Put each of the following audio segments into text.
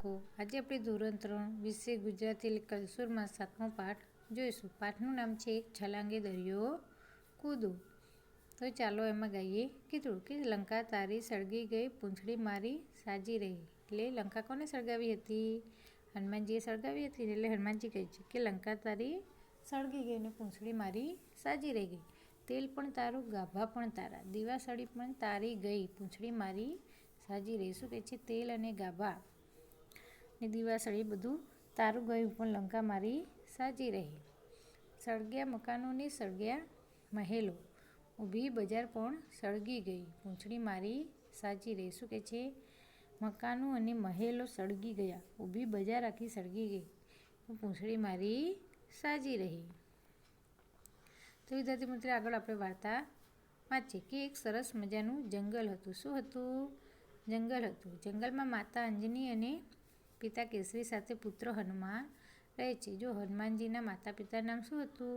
બાળકો, આજે આપણે ધોરણ 3 વિષય ગુજરાતી કલસુરમાં 7મો પાઠ જોઈશું. પાઠનું નામ છે છલાંગે દરિયો કૂદો. તો ચાલો એમાં ગાઈએ કીધું કે લંકા તારી સળગી ગઈ, પૂંછડી મારી સાજી રહી. એટલે લંકા કોને સળગાવી હતી? હનુમાનજીએ સળગાવી હતી. એટલે હનુમાનજી કહે છે કે લંકા તારી સળગી ગઈ ને પૂંછડી મારી સાજી રહી ગઈ. તેલ પણ તારું, ગાભા પણ તારા, દીવાસળી પણ તારી ગઈ, પૂંછડી મારી સાજી રહી. શું કહે છે? તેલ અને ગાભા ને દીવાસળી બધું તારું ગયું, પણ લંકા મારી સાજી રહી. સળગ્યા મકાનો ને સળગ્યા મહેલો, ઊભી બજાર પણ સળગી ગઈ, પૂંછડી મારી સાજી રહી. શું કહે છે? મકાનો અને મહેલો સળગી ગયા, ઊભી બજાર આખી સળગી ગઈ, પણ પૂંછડી મારી સાજી રહી. તો વિદ્યાર્થી મિત્રો, આગળ આપણે વાર્તા વાંચીએ કે એક સરસ મજાનું જંગલ હતું. શું હતું? જંગલ હતું. જંગલમાં માતા અંજની અને પિતા કેસરી સાથે પુત્ર હનુમાન રહે છે. જો હનુમાનજીના માતા પિતાનું નામ શું હતું?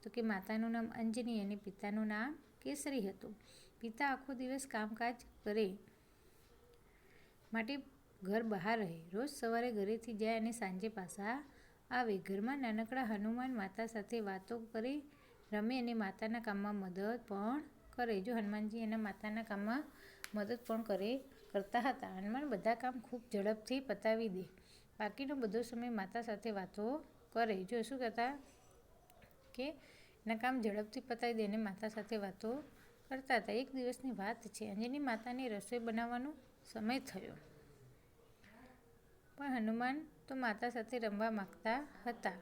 તો કે માતાનું નામ અંજની અને પિતાનું નામ કેસરી હતું. પિતા આખો દિવસ કામકાજ કરે માટે ઘર બહાર રહે. રોજ સવારે ઘરેથી જાય અને સાંજે પાછા આવે. ઘરમાં નાનકડા હનુમાન માતા સાથે વાતો કરે, રમે અને માતાના કામમાં મદદ પણ કરે. જો હનુમાનજી એના માતાના કામમાં મદદ પણ કરતા હતા. હનુમાન બધા કામ ખૂબ ઝડપથી પતાવી દે, બાકીનો બધો સમય માતા સાથે વાતો કરે. જો શું કરતા કે એના કામ ઝડપથી પતાવી દે અને માતા સાથે વાતો કરતા હતા. એક દિવસની વાત છે. અંજની માતાને રસોઈ બનાવવાનો સમય થયો, પણ હનુમાન તો માતા સાથે રમવા માંગતા હતા.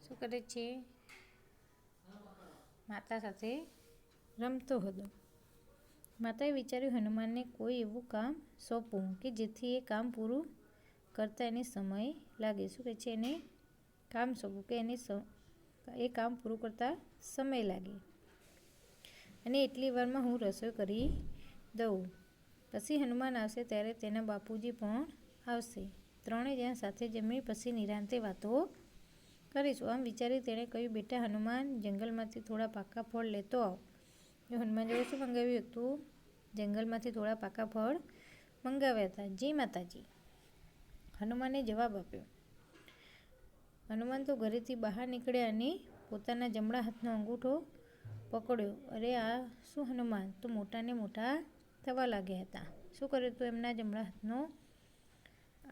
શું કરે છે? માતા સાથે રમતો હતો. માતાએ વિચાર્યું, હનુમાનને કોઈ એવું કામ સોંપવું કે જેથી એ કામ પૂરું કરતા એને સમય લાગે. શું કહે છે? એને કામ સોંપવું કે એ કામ પૂરું કરતા સમય લાગે, અને એટલી વારમાં હું રસોઈ કરી દઉં. પછી હનુમાન આવશે ત્યારે તેના બાપુજી પણ આવશે. ત્રણે જણા સાથે જમી પછી નિરાંતે વાતો કરીશું. આમ વિચારી તેણે કહ્યું, બેટા હનુમાન, જંગલમાંથી થોડા પાકા ફળ લેતો આવ. હનુમાન જોડે શું મંગાવ્યું હતું? જંગલમાંથી થોડા પાકા ફળ મંગાવ્યા હતા. જી માતાજી, હનુમાને જવાબ આપ્યો. હનુમાન તો ઘરેથી બહાર નીકળ્યા અને પોતાના જમણા હાથનો અંગૂઠો પકડ્યો. અરે આ શું? હનુમાન તો મોટા ને મોટા થવા લાગ્યા હતા. શું કર્યું હતું? એમના જમણા હાથનો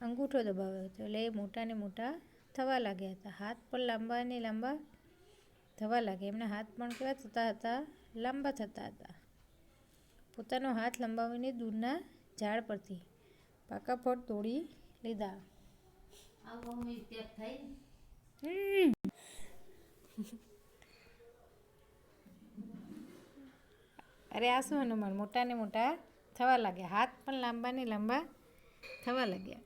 અંગૂઠો દબાવ્યો હતો, એટલે એ મોટા ને મોટા થવા લાગ્યા હતા. હાથ પણ લાંબા ને લાંબા થવા લાગ્યા. એમના હાથ પણ કેવા થતા હતા? લાંબા થતા હતા. પોતાનો હાથ લંબાવીને દૂરના ઝાડ પરથી પાકા ફળ તોડી લીધા. અરે આ શું? હનુમાન મોટા ને મોટા થવા લાગ્યા. હાથ પણ લાંબા ને લાંબા થવા લાગ્યા.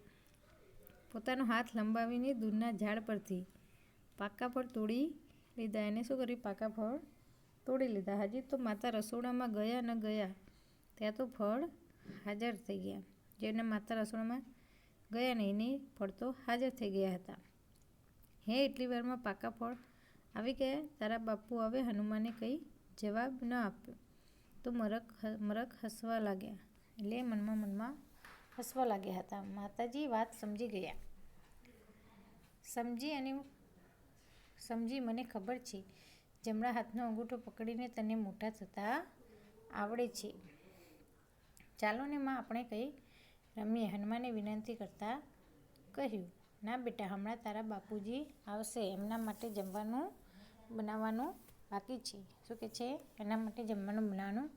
પોતાનો હાથ લંબાવીને દૂરના ઝાડ પરથી પાકા ફળ તોડી લીધા. એને શું કર્યું? પાકા ફળ તોડી લીધા. હજી તો માતા રસોડામાં ગયા ન ગયા ત્યાં તો ફળ હાજર થઈ ગયા. જેના માતા રસોડામાં ગયા ને એને ફળ તો હાજર થઈ ગયા હતા. હે, એટલી વારમાં પાકા ફળ આવી ગયા? તારા બાપુ આવે? હનુમાને કંઈ જવાબ ન આપ્યો તો મરક હસવા લાગ્યા. એટલે મનમાં હસવા લાગ્યા હતા. માતાજી વાત સમજી ગયા. સમજી, મને ખબર છે, જમણા હાથનો અંગૂઠો પકડીને તને મોટા થતા આવડે છે. ચાલો ને માં, આપણે કંઈ રમીએ. હનુમાને વિનંતી કરતા કહ્યું. ના બેટા, હમણાં તારા બાપુજી આવશે, એમના માટે જમવાનું બનાવવાનું બાકી છે. શું કહે છે? એના માટે જમવાનું બનાવવાનું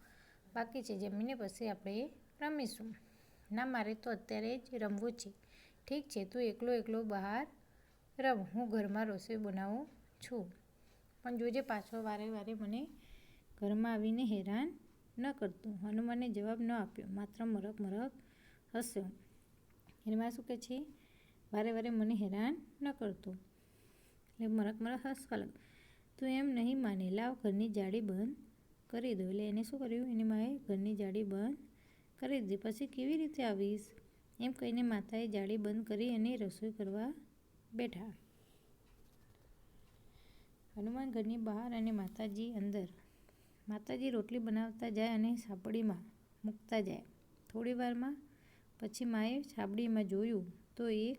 બાકી છે. જમીને પછી આપણે રમીશું. ના, મારે તો અત્યારે જ રમવું છે. ઠીક છે, તું એકલો બહાર રમ, હું ઘરમાં રસોઈ બનાવું છું. પણ જોજે પાછો વારે વારે મને ઘરમાં આવીને હેરાન ન કરતું. હનુમાને જવાબ ન આપ્યો, માત્ર મરક હસ્યો. એમાં શું કહે છે? વારે વારે મને હેરાન ન કરતો. એટલે મરક હસવા લાગ્યો. તું એમ નહીં માને, લાવ ઘરની જાળી બંધ કરી દો. એટલે એને શું કર્યું? એની માએ ઘરની જાળી બંધ કરી દીધી. પછી કેવી રીતે આવીશ? એમ કહીને માતાએ જાળી બંધ કરી અને રસોઈ કરવા બેઠા. હનુમાન ઘરની બહાર અને માતાજી અંદર. માતાજી રોટલી બનાવતા જાય અને સાપડીમાં મૂકતા જાય. થોડી વારમાં પછી માએ છાબડીમાં જોયું તો એક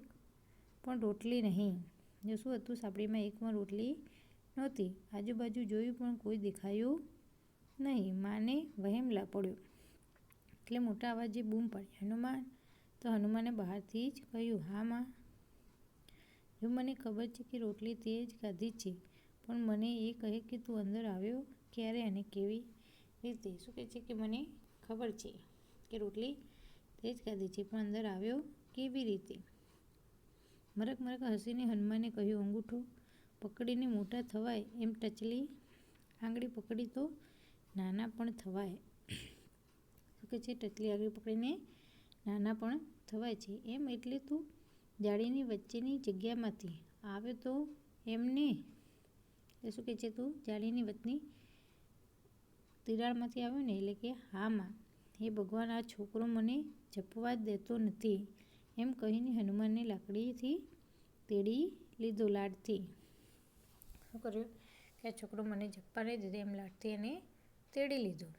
પણ રોટલી નહીં. જો શું હતું? છાબડીમાં એક પણ રોટલી નહોતી. આજુબાજુ જોયું પણ કોઈ દેખાયું નહીં. માને વહેમ પડ્યો એટલે મોટા અવાજે બૂમ પાડી, હનુમાન! તો હનુમાને બહારથી જ કહ્યું, હા મા! જો મને ખબર છે કે રોટલી તે જ ખાધી છે, પણ મને એ કહે કે તું અંદર આવ્યો ક્યારે અને કેવી રીતે? શું કહે છે કે મને ખબર છે કે રોટલી તે જ ખાધી છે, પણ અંદર આવ્યો કેવી રીતે? મરક મરક હસીને હનુમાને કહ્યું, અંગૂઠો પકડીને મોટા થવાય એમ ટચલી આંગળી પકડી તો નાના પણ થવાય. શું કહે છે? ટચલી આંગળી પકડીને નાના પણ થવાય છે એમ, એટલે તું જાળીની વચ્ચેની જગ્યામાંથી આવ્યો તો એમને? એટલે શું કહે છે? તું જાળીની વચની તિરાડમાંથી આવ્યો ને? એટલે કે હા મા! હે ભગવાન! આ છોકરો મને જપવા જ દેતો નથી. એમ કહીને હનુમાનને લાકડીથી તેડી લીધો, લાડથી. શું કર્યું કે આ છોકરો મને જપવા નહીં દે, એમ લાડથી એને તેડી લીધો.